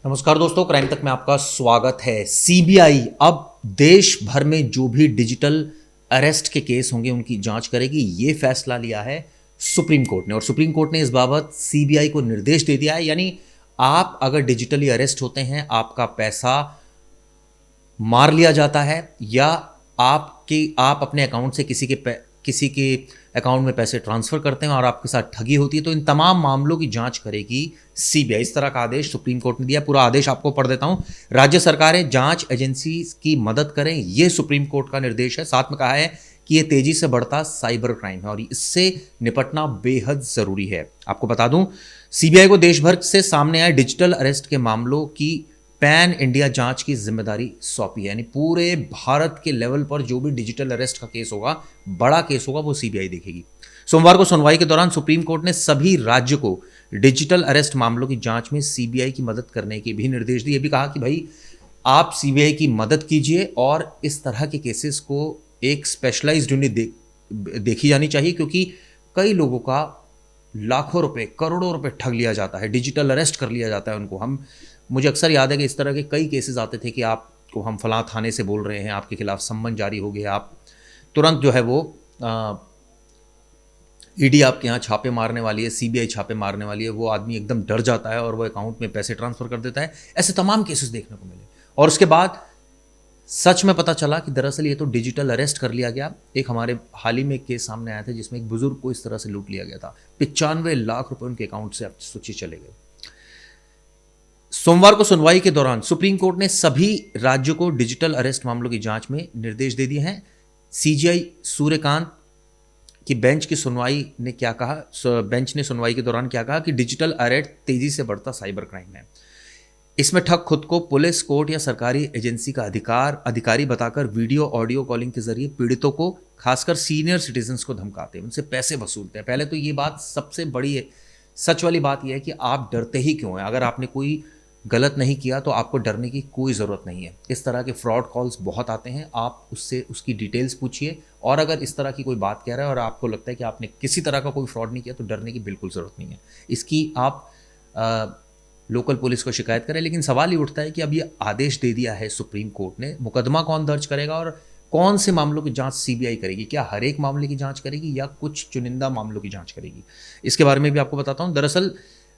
नमस्कार दोस्तों, क्राइम तक में आपका स्वागत है। सीबीआई अब देश भर में जो भी डिजिटल अरेस्ट के केस होंगे उनकी जांच करेगी, ये फैसला लिया है सुप्रीम कोर्ट ने। और सुप्रीम कोर्ट ने इस बाबत सीबीआई को निर्देश दे दिया है, यानी आप अगर डिजिटली अरेस्ट होते हैं, आपका पैसा मार लिया जाता है या आप अपने अकाउंट से किसी के अकाउंट में पैसे ट्रांसफर करते हैं और आपके साथ ठगी होती है, तो इन तमाम मामलों की जांच करेगी सीबीआई। इस तरह का आदेश सुप्रीम कोर्ट ने दिया। पूरा आदेश आपको पढ़ देता हूं। राज्य सरकारें जांच एजेंसी की मदद करें, यह सुप्रीम कोर्ट का निर्देश है। साथ में कहा है कि यह तेजी से बढ़ता साइबर क्राइम है और इससे निपटना बेहद जरूरी है। आपको बता दूं, सीबीआई को देश भर से सामने आए डिजिटल अरेस्ट के मामलों की पैन इंडिया जांच की जिम्मेदारी सौंपी है, यानी पूरे भारत के लेवल पर जो भी डिजिटल अरेस्ट का केस होगा, बड़ा केस होगा, वो सीबीआई देखेगी। सोमवार को सुनवाई के दौरान सुप्रीम कोर्ट ने सभी राज्य को डिजिटल अरेस्ट मामलों की जांच में सीबीआई की मदद करने के भी निर्देश दिए। भी कहा कि भाई आप सीबीआई की मदद कीजिए और इस तरह के केसेस को एक स्पेशलाइज्ड यूनिट देखी जानी चाहिए, क्योंकि कई लोगों का लाखों रुपए, करोड़ों रुपए ठग लिया जाता है, डिजिटल अरेस्ट कर लिया जाता है उनको। मुझे अक्सर याद है कि इस तरह के कई केसेस आते थे कि आपको हम फलां थाने से बोल रहे हैं, आपके खिलाफ सम्मन जारी हो गया, आप तुरंत जो है वो ईडी आपके यहाँ छापे मारने वाली है, सीबीआई छापे मारने वाली है। वो आदमी एकदम डर जाता है और वो अकाउंट में पैसे ट्रांसफर कर देता है। ऐसे तमाम केसेस देखने को मिले और उसके बाद सच में पता चला कि दरअसल ये तो डिजिटल अरेस्ट कर लिया गया। एक हमारे हाल ही में एक केस सामने आया था जिसमें एक बुजुर्ग को इस तरह से लूट लिया गया था। 95 लाख रुपए उनके अकाउंट से सोची चले गए। सोमवार को सुनवाई के दौरान सुप्रीम कोर्ट ने सभी राज्यों को डिजिटल अरेस्ट मामलों की जांच में निर्देश दे दिए हैं। सीजेआई सूर्यकांत की बेंच की सुनवाई ने क्या कहा, बेंच ने सुनवाई के दौरान क्या कहा कि डिजिटल अरेस्ट तेजी से बढ़ता साइबर क्राइम है। इसमें ठग खुद को पुलिस, कोर्ट या सरकारी एजेंसी का अधिकारी बताकर वीडियो ऑडियो कॉलिंग के जरिए पीड़ितों को, खासकर सीनियर सिटीजन्स को धमकाते हैं, उनसे पैसे वसूलते हैं। पहले तो ये बात सबसे बड़ी है, सच वाली बात यह है कि आप डरते ही क्यों हैं? अगर आपने कोई गलत नहीं किया तो आपको डरने की कोई ज़रूरत नहीं है। इस तरह के फ्रॉड कॉल्स बहुत आते हैं, आप उससे उसकी डिटेल्स पूछिए और अगर इस तरह की कोई बात कह रहा है और आपको लगता है कि आपने किसी तरह का कोई फ्रॉड नहीं किया तो डरने की बिल्कुल ज़रूरत नहीं है। इसकी आप लोकल पुलिस को शिकायत करें। लेकिन सवाल ये उठता है कि अब ये आदेश दे दिया है सुप्रीम कोर्ट ने, मुकदमा कौन दर्ज करेगा और कौन से मामलों की जांच सीबीआई करेगी? क्या हर एक मामले की जांच करेगी या कुछ चुनिंदा मामलों की जांच करेगी? इसके बारे में भी आपको बताता हूं। दरअसल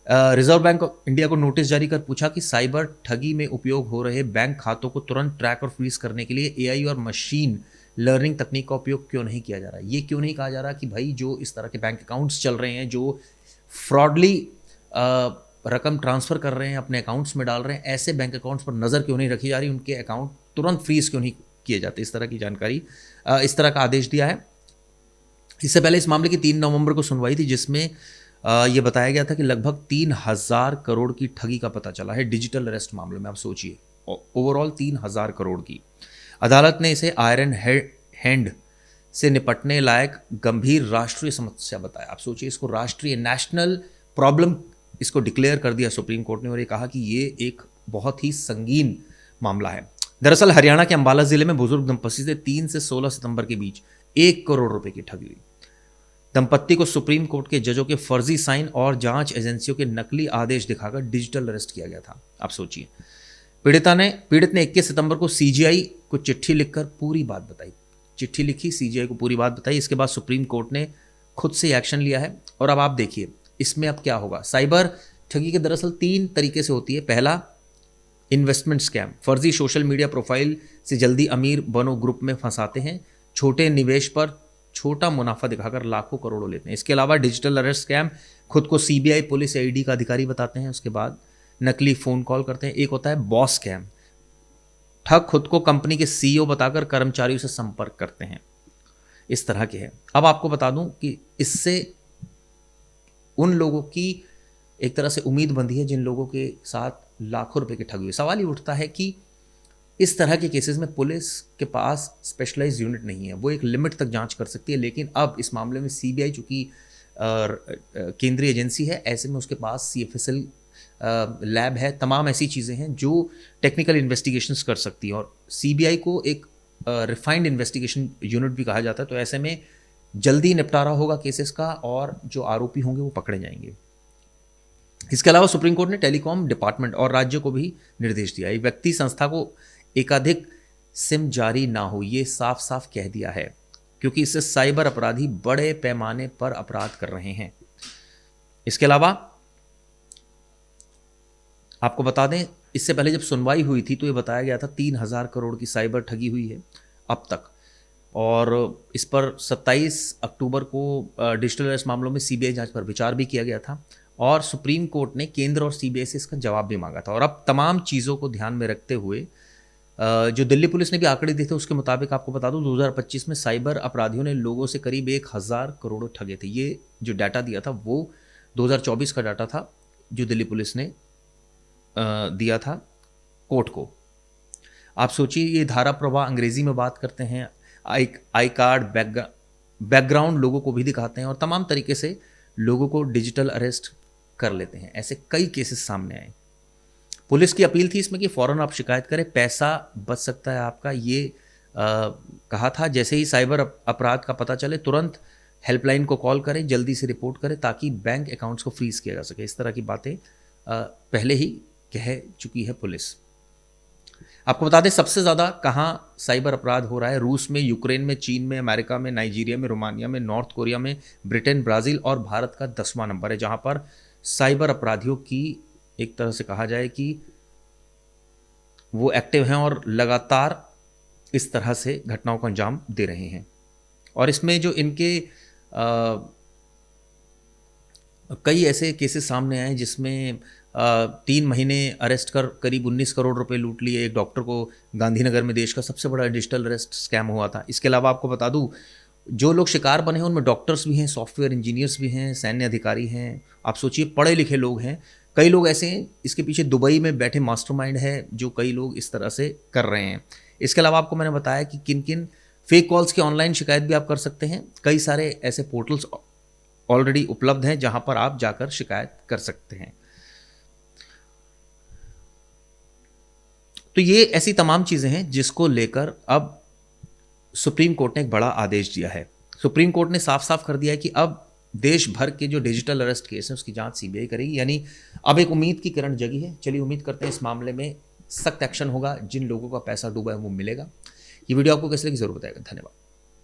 रिजर्व बैंक ऑफ इंडिया को नोटिस जारी कर पूछा कि साइबर ठगी में उपयोग हो रहे बैंक खातों को तुरंत ट्रैक और फ्रीज करने के लिए एआई और मशीन लर्निंग तकनीक का उपयोग क्यों नहीं किया जा रहा है। ये क्यों नहीं कहा जा रहा कि भाई जो इस तरह के बैंक अकाउंट्स चल रहे हैं, जो फ्रॉडली रकम ट्रांसफ़र कर रहे हैं, अपने अकाउंट्स में डाल रहे हैं, ऐसे बैंक अकाउंट्स पर नज़र क्यों नहीं रखी जा रही, उनके अकाउंट तुरंत फ्रीज क्यों नहीं किए जाते? इस तरह की जानकारी, इस तरह का आदेश दिया है। इससे पहले इस मामले की 3 नवंबर को सुनवाई थी, जिसमें ये बताया गया था कि लगभग 3000 करोड़ की ठगी का पता चला है डिजिटल अरेस्ट मामले में। आप सोचिए, ओवरऑल 3000 करोड़ की। अदालत ने इसे आयरन हैंड से निपटने लायक गंभीर राष्ट्रीय समस्या बताया। आप सोचिए, इसको राष्ट्रीय, नेशनल प्रॉब्लम इसको डिक्लेयर कर दिया सुप्रीम कोर्ट ने और ये कहा कि ये एक बहुत ही संगीन मामला है। दरअसल हरियाणा के अंबाला जिले में बुजुर्ग दंपति से 3 से 16 सितंबर के बीच 1 करोड़ रुपए की ठगी हुई। दंपत्ति को सुप्रीम कोर्ट के जजों के फर्जी साइन और जांच एजेंसियों के नकली आदेश दिखाकर डिजिटल अरेस्ट किया गया था। आप सोचिए, पीड़ित ने 21 सितंबर को सीजीआई को चिट्ठी लिखकर पूरी बात बताई। चिट्ठी लिखी, सीजीआई को पूरी बात बताई। इसके बाद सुप्रीम कोर्ट ने खुद से एक्शन लिया है और अब आप देखिए इसमें अब क्या होगा। साइबर ठगी के दरअसल 3 तरीके से होती है। पहला, इन्वेस्टमेंट स्कैम, फर्जी सोशल मीडिया प्रोफाइल से जल्दी अमीर बनो ग्रुप में फंसाते हैं, छोटे निवेश पर छोटा मुनाफा दिखाकर लाखों करोड़ों लेते हैं। इसके अलावा डिजिटल अरेस्ट स्कैम, खुद को सीबीआई, पुलिस या ईडी का अधिकारी बताते हैं, उसके बाद नकली फ़ोन कॉल करते हैं। एक होता है बॉस स्कैम, ठग खुद को कंपनी के सीईओ बताकर कर्मचारियों से संपर्क करते हैं। इस तरह के हैं। अब आपको बता दूं कि इससे उन लोगों की एक तरह से उम्मीद बंधी है जिन लोगों के साथ लाखों रुपए की ठगी हुई। सवाल ये उठता है कि इस तरह के केसेस में पुलिस के पास स्पेशलाइज्ड यूनिट नहीं है, वो एक लिमिट तक जांच कर सकती है। लेकिन अब इस मामले में सीबीआई चूंकि केंद्रीय एजेंसी है, ऐसे में उसके पास सीएफएसएल लैब है, तमाम ऐसी चीज़ें हैं जो टेक्निकल इन्वेस्टिगेशंस कर सकती हैं और सीबीआई को एक रिफाइंड इन्वेस्टिगेशन यूनिट भी कहा जाता है। तो ऐसे में जल्दी निपटारा होगा केसेस का और जो आरोपी होंगे वो पकड़े जाएंगे। इसके अलावा सुप्रीम कोर्ट ने टेलीकॉम डिपार्टमेंट और राज्य को भी निर्देश दिया, एक व्यक्ति संस्था को एकाधिक सिम जारी ना हो, ये साफ साफ कह दिया है, क्योंकि इससे साइबर अपराधी बड़े पैमाने पर अपराध कर रहे हैं। इसके अलावा आपको बता दें, इससे पहले जब सुनवाई हुई थी तो ये बताया गया था 3,000 करोड़ की साइबर ठगी हुई है अब तक, और इस पर 27 अक्टूबर को डिजिटल अरेस्ट मामलों में सीबीआई जांच पर विचार भी किया गया था, और सुप्रीम कोर्ट ने केंद्र और सीबीआई से इसका जवाब भी मांगा था। और अब तमाम चीज़ों को ध्यान में रखते हुए जो दिल्ली पुलिस ने भी आंकड़े दिए थे, उसके मुताबिक आपको बता दूं 2025 में साइबर अपराधियों ने लोगों से करीब 1,000 करोड़ ठगे थे। ये जो डाटा दिया था वो 2024 का डाटा था, जो दिल्ली पुलिस ने दिया था कोर्ट को। आप सोचिए, ये धारा प्रवाह अंग्रेजी में बात करते हैं, आई कार्ड, बैकग्राउंड लोगों को भी दिखाते हैं, और तमाम तरीके से लोगों को डिजिटल अरेस्ट कर लेते हैं। ऐसे कई केसेस सामने आए। पुलिस की अपील थी इसमें कि फ़ौरन आप शिकायत करें, पैसा बच सकता है आपका, ये कहा था। जैसे ही साइबर अपराध का पता चले तुरंत हेल्पलाइन को कॉल करें, जल्दी से रिपोर्ट करें, ताकि बैंक अकाउंट्स को फ्रीज किया जा सके। इस तरह की बातें पहले ही कह चुकी है पुलिस। आपको बता दें, सबसे ज़्यादा कहाँ साइबर अपराध हो रहा है? रूस में, यूक्रेन में, चीन में, अमेरिका में, नाइजीरिया में, रोमानिया में, नॉर्थ कोरिया में, ब्रिटेन, ब्राज़ील, और भारत का 10वां नंबर है जहाँ पर साइबर अपराधियों की एक तरह से कहा जाए कि वो एक्टिव हैं और लगातार इस तरह से घटनाओं को अंजाम दे रहे हैं। और इसमें जो इनके कई ऐसे केसेस सामने आए जिसमें 3 महीने अरेस्ट कर करीब 19 करोड़ रुपए लूट लिए। एक डॉक्टर को गांधीनगर में देश का सबसे बड़ा डिजिटल अरेस्ट स्कैम हुआ था। इसके अलावा आपको बता दूं, जो लोग शिकार बने हैं उनमें डॉक्टर्स भी हैं, सॉफ्टवेयर इंजीनियर्स भी हैं, सैन्य अधिकारी हैं। आप सोचिए, पढ़े लिखे लोग हैं। कई लोग ऐसे हैं, इसके पीछे दुबई में बैठे मास्टरमाइंड है, जो कई लोग इस तरह से कर रहे हैं। इसके अलावा आपको मैंने बताया कि किन किन फेक कॉल्स की ऑनलाइन शिकायत भी आप कर सकते हैं। कई सारे ऐसे पोर्टल्स ऑलरेडी उपलब्ध हैं जहां पर आप जाकर शिकायत कर सकते हैं। तो ये ऐसी तमाम चीज़ें हैं जिसको लेकर अब सुप्रीम कोर्ट ने एक बड़ा आदेश दिया है। सुप्रीम कोर्ट ने साफ साफ कर दिया है कि अब देश भर के जो डिजिटल अरेस्ट केस हैं उसकी जांच सीबीआई करेगी। यानी अब एक उम्मीद की किरण जगी है। चलिए, उम्मीद करते हैं इस मामले में सख्त एक्शन होगा, जिन लोगों का पैसा डूबा है वो मिलेगा। ये वीडियो आपको कैसे लगी ज़रूर बताएगा। धन्यवाद।